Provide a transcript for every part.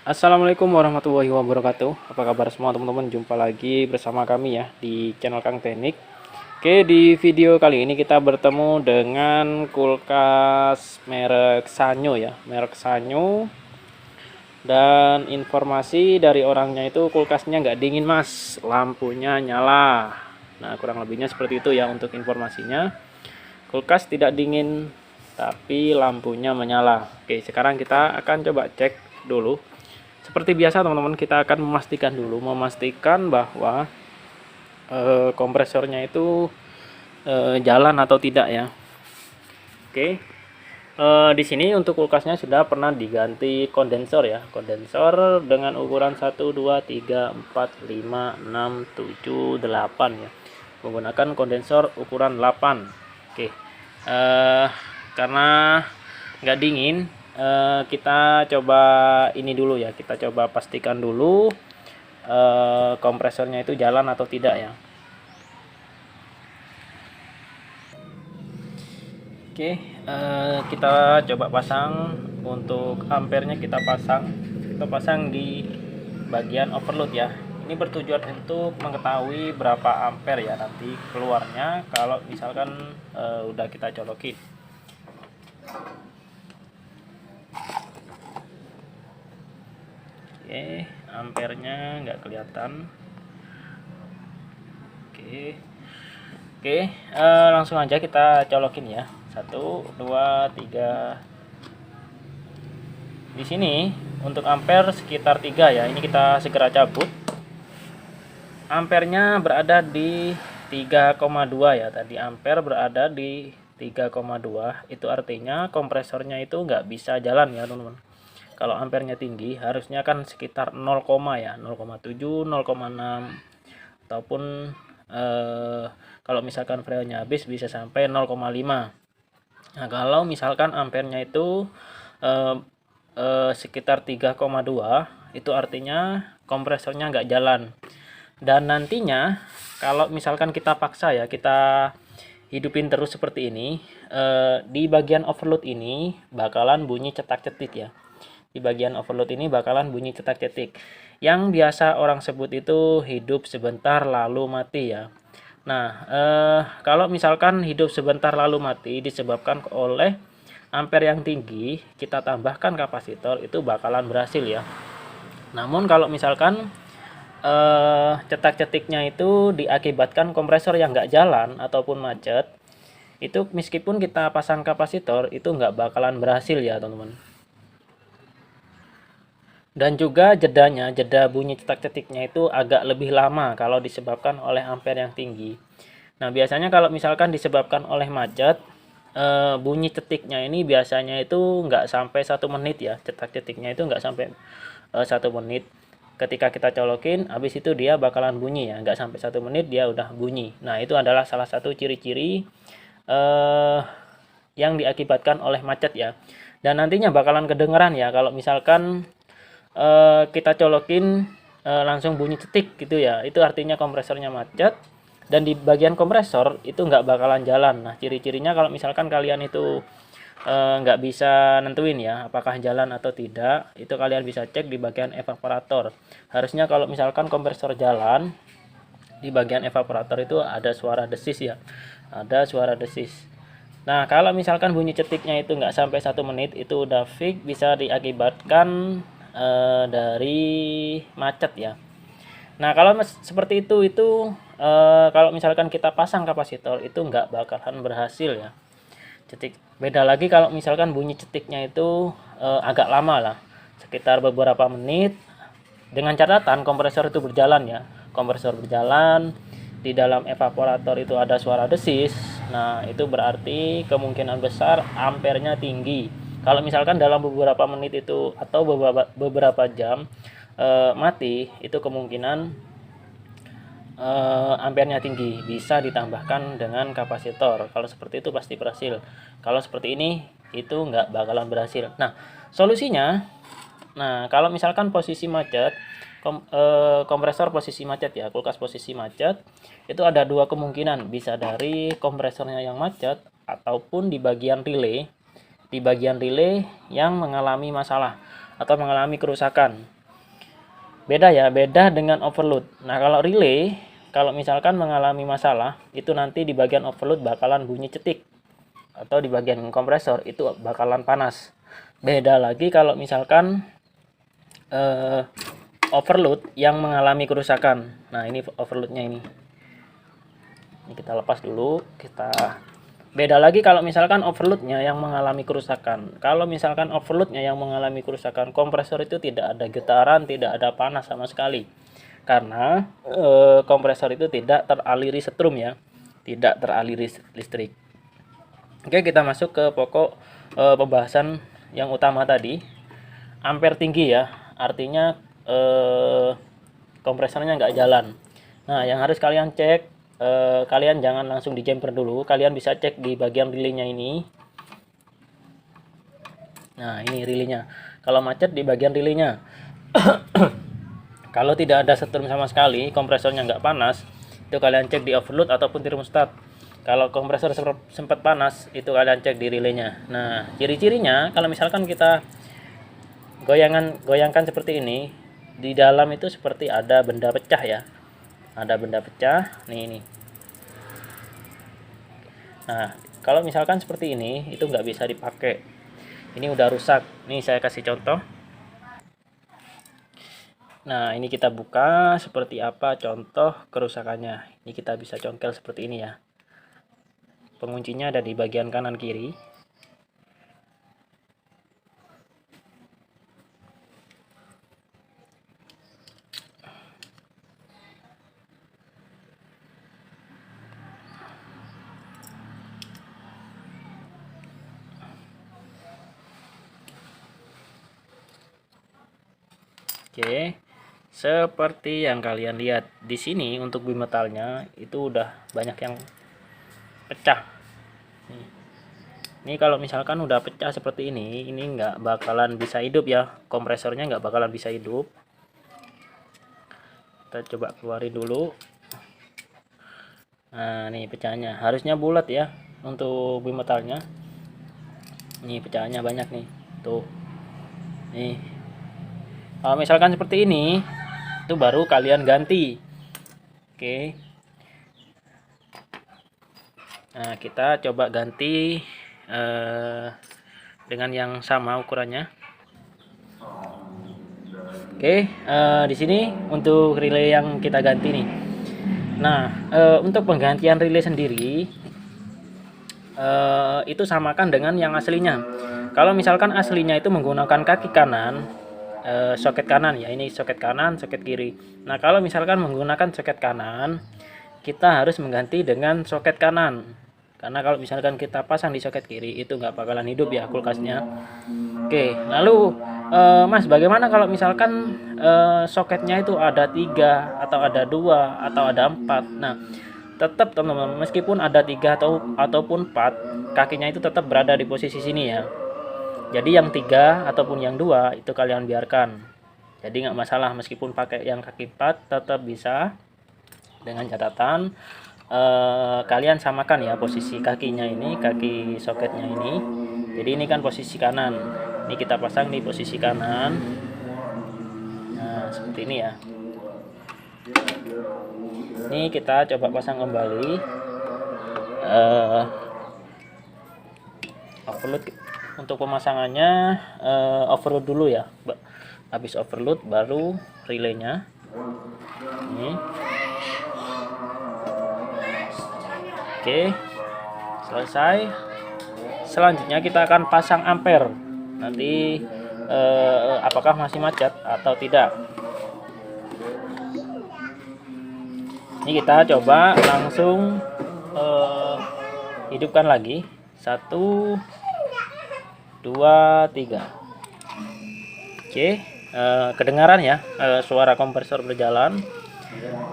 Assalamualaikum warahmatullahi wabarakatuh. Apa kabar semua teman-teman? Jumpa lagi bersama kami ya di channel Kang Teknik. Oke, di video kali ini kita bertemu dengan kulkas merek Sanyo ya, merek Sanyo. Dan informasi dari orangnya itu kulkasnya nggak dingin mas, lampunya nyala. Nah kurang lebihnya seperti itu ya untuk informasinya. Kulkas tidak dingin tapi lampunya menyala. Oke, sekarang kita akan coba cek dulu. Seperti biasa teman-teman, kita akan memastikan bahwa kompresornya itu jalan atau tidak ya. Oke. Di sini untuk kulkasnya sudah pernah diganti kondensor ya. Kondensor dengan ukuran 1 2 3 4 5 6 7 8 ya. Menggunakan kondensor ukuran 8. Oke. Karena nggak dingin, kita coba ini dulu ya. Kita coba pastikan dulu kompresornya itu jalan atau tidak ya. Oke, kita coba pasang. Untuk ampernya kita pasang di bagian overload ya. Ini bertujuan untuk mengetahui berapa ampere ya nanti keluarnya kalau misalkan udah kita colokin. Oke, ampernya nggak kelihatan. Oke, langsung aja kita colokin ya. 1 2 3. Di sini untuk ampere sekitar 3 ya. Ini kita segera cabut. Ampernya berada di 3,2 ya. Tadi ampere berada di 3,2. Itu artinya kompresornya itu nggak bisa jalan ya teman-teman. Kalau ampernya tinggi harusnya kan sekitar 0, ya, 0,7 0,6 ataupun kalau misalkan freonnya habis bisa sampai 0,5. Nah kalau misalkan ampernya itu sekitar 3,2, itu artinya kompresornya nggak jalan. Dan nantinya kalau misalkan kita paksa ya, kita hidupin terus seperti ini, di bagian overload ini bakalan bunyi cetak-cetik ya. Di bagian overload ini bakalan bunyi cetak-cetik. Yang biasa orang sebut itu hidup sebentar lalu mati ya. Nah, kalau misalkan hidup sebentar lalu mati disebabkan oleh ampere yang tinggi, kita tambahkan kapasitor, itu bakalan berhasil ya. Namun kalau misalkan cetak-cetiknya itu diakibatkan kompresor yang nggak jalan ataupun macet, itu meskipun kita pasang kapasitor itu nggak bakalan berhasil ya teman-teman. Dan juga jeda bunyi cetak-cetiknya itu agak lebih lama kalau disebabkan oleh ampere yang tinggi. Nah biasanya kalau misalkan disebabkan oleh macet, bunyi cetiknya ini biasanya itu nggak sampai 1 menit ya. Cetak-cetiknya itu nggak sampai 1 menit. Ketika kita colokin, habis itu dia bakalan bunyi ya, nggak sampai 1 menit dia udah bunyi. Nah itu adalah salah satu ciri-ciri yang diakibatkan oleh macet ya. Dan nantinya bakalan kedengeran ya kalau misalkan kita colokin langsung bunyi cetik gitu ya, itu artinya kompresornya macet. Dan di bagian kompresor itu nggak bakalan jalan. Nah ciri-cirinya kalau misalkan kalian itu nggak bisa nentuin ya apakah jalan atau tidak, itu kalian bisa cek di bagian evaporator. Harusnya kalau misalkan kompresor jalan, di bagian evaporator itu ada suara desis ya, ada suara desis. Nah kalau misalkan bunyi cetiknya itu nggak sampai 1 menit, itu udah fix bisa diakibatkan dari macet ya. Nah kalau seperti itu kalau misalkan kita pasang kapasitor itu nggak bakalan berhasil ya. Cetik beda lagi kalau misalkan bunyi cetiknya itu agak lama lah, sekitar beberapa menit, dengan catatan kompresor itu berjalan ya. Kompresor berjalan, di dalam evaporator itu ada suara desis. Nah itu berarti kemungkinan besar ampernya tinggi. Kalau misalkan dalam beberapa menit itu atau beberapa jam mati, itu kemungkinan ampernya tinggi, bisa ditambahkan dengan kapasitor. Kalau seperti itu pasti berhasil. Kalau seperti ini itu nggak bakalan berhasil. Nah solusinya, nah kalau misalkan posisi macet, kompresor posisi macet ya, kulkas posisi macet, itu ada 2 kemungkinan, bisa dari kompresornya yang macet ataupun di bagian relay yang mengalami masalah atau mengalami kerusakan. Beda ya, beda dengan overload. Nah, kalau relay, kalau misalkan mengalami masalah, itu nanti di bagian overload bakalan bunyi cetik. Atau di bagian kompresor itu bakalan panas. Beda lagi kalau misalkan overload yang mengalami kerusakan. Nah, ini overloadnya ini. Ini kita lepas dulu, kita beda lagi kalau misalkan overloadnya yang mengalami kerusakan. Kalau misalkan overloadnya yang mengalami kerusakan, kompresor itu tidak ada getaran, tidak ada panas sama sekali. Karena kompresor itu tidak teraliri setrum ya, tidak teraliri listrik. Oke, kita masuk ke pokok pembahasan yang utama tadi. Ampere tinggi ya, artinya kompresornya nggak jalan. Nah, yang harus kalian cek, kalian jangan langsung di jumper dulu, kalian bisa cek di bagian relaynya ini. Nah, ini relaynya. Kalau macet di bagian relaynya. Kalau tidak ada setrum sama sekali, kompresornya nggak panas, itu kalian cek di overload ataupun termostat. Kalau kompresor sempat panas, itu kalian cek di relaynya. Nah, ciri-cirinya kalau misalkan kita goyangkan seperti ini, di dalam itu seperti ada benda pecah ya. Ada benda pecah nih ini. Nah, kalau misalkan seperti ini itu nggak bisa dipakai, ini udah rusak. Nih saya kasih contoh. Nah, ini kita buka seperti apa contoh kerusakannya. Ini kita bisa congkel seperti ini ya. Penguncinya ada di bagian kanan kiri. Oke, seperti yang kalian lihat di sini untuk bimetalnya itu udah banyak yang pecah. Ini kalau misalkan udah pecah seperti ini nggak bakalan bisa hidup ya, kompresornya nggak bakalan bisa hidup. Kita coba keluarin dulu. Nah, nih pecahannya harusnya bulat ya untuk bimetalnya. Ini pecahannya banyak nih, tuh. Nih. Kalau misalkan seperti ini, itu baru kalian ganti. Oke. Nah, kita coba ganti dengan yang sama ukurannya. Oke, di sini untuk relay yang kita ganti nih. Nah, untuk penggantian relay sendiri itu samakan dengan yang aslinya. Kalau misalkan aslinya itu menggunakan kaki kanan, soket kanan ya, ini soket kanan, soket kiri. Nah, kalau misalkan menggunakan soket kanan, kita harus mengganti dengan soket kanan. Karena kalau misalkan kita pasang di soket kiri itu nggak bakalan hidup ya kulkasnya. Oke, lalu Mas, bagaimana kalau misalkan soketnya itu ada 3 atau ada 2 atau ada 4? Nah, tetap teman-teman, meskipun ada 3 ataupun 4, kakinya itu tetap berada di posisi sini ya. Jadi yang 3 ataupun yang 2 itu kalian biarkan. Jadi nggak masalah, meskipun pakai yang kaki 4 tetap bisa, dengan catatan kalian samakan ya posisi kakinya ini, kaki soketnya ini. Jadi ini kan posisi kanan, ini kita pasang di posisi kanan. Nah, seperti ini ya. Ini kita coba pasang kembali. Overload untuk pemasangannya, overload dulu ya. Habis overload baru relaynya. Ini. Oke, selesai. Selanjutnya kita akan pasang ampere. Nanti apakah masih macet atau tidak. Ini kita coba langsung hidupkan lagi. 1, 2, 3. Oke, kedengaran ya suara kompresor berjalan.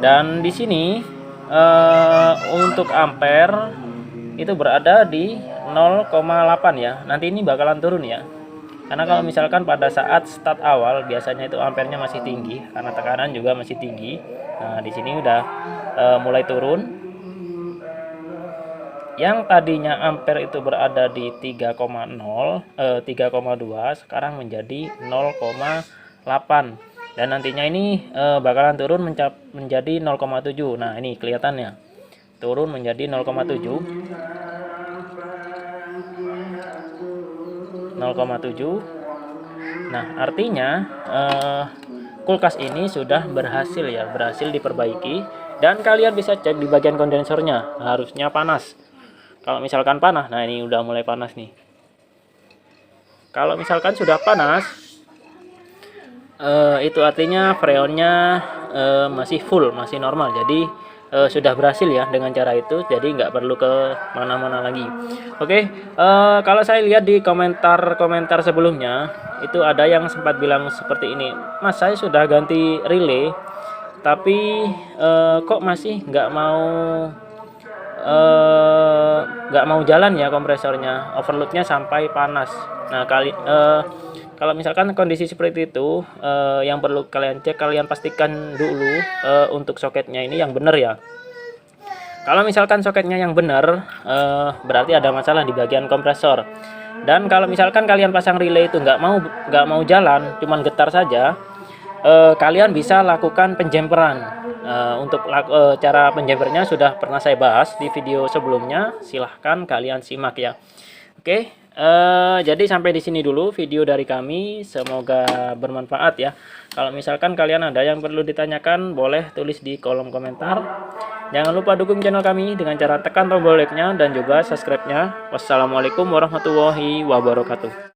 Dan di sini untuk ampere itu berada di 0,8 ya. Nanti ini bakalan turun ya. Karena kalau misalkan pada saat start awal biasanya itu ampernya masih tinggi karena tekanan juga masih tinggi. Nah, di sini udah mulai turun. Yang tadinya ampere itu berada di 3,2 sekarang menjadi 0,8. dan nantinya ini bakalan turun menjadi 0,7. Nah, ini kelihatannya turun menjadi 0,7. 0,7. Nah, artinya kulkas ini sudah berhasil ya, berhasil diperbaiki, dan kalian bisa cek di bagian kondensernya, harusnya panas. Kalau misalkan panas, nah ini udah mulai panas nih. Kalau misalkan sudah panas, itu artinya freonnya masih full, masih normal. Jadi sudah berhasil ya dengan cara itu, jadi nggak perlu ke mana-mana lagi. Oke, kalau saya lihat di komentar-komentar sebelumnya, itu ada yang sempat bilang seperti ini, Mas, saya sudah ganti relay, tapi kok masih nggak mau jalan ya kompresornya, overloadnya sampai panas. Nah, kalau misalkan kondisi seperti itu, yang perlu kalian cek, kalian pastikan dulu untuk soketnya ini yang benar ya. Kalau misalkan soketnya yang benar, berarti ada masalah di bagian kompresor. Dan kalau misalkan kalian pasang relay itu nggak mau jalan, cuman getar saja, kalian bisa lakukan penjemperan. Untuk cara penjempernya sudah pernah saya bahas di video sebelumnya, silahkan kalian simak ya. Oke, jadi sampai di sini dulu video dari kami, semoga bermanfaat ya. Kalau misalkan kalian ada yang perlu ditanyakan, boleh tulis di kolom komentar. Jangan lupa dukung channel kami dengan cara tekan tombol like-nya dan juga subscribe-nya. Wassalamualaikum warahmatullahi wabarakatuh.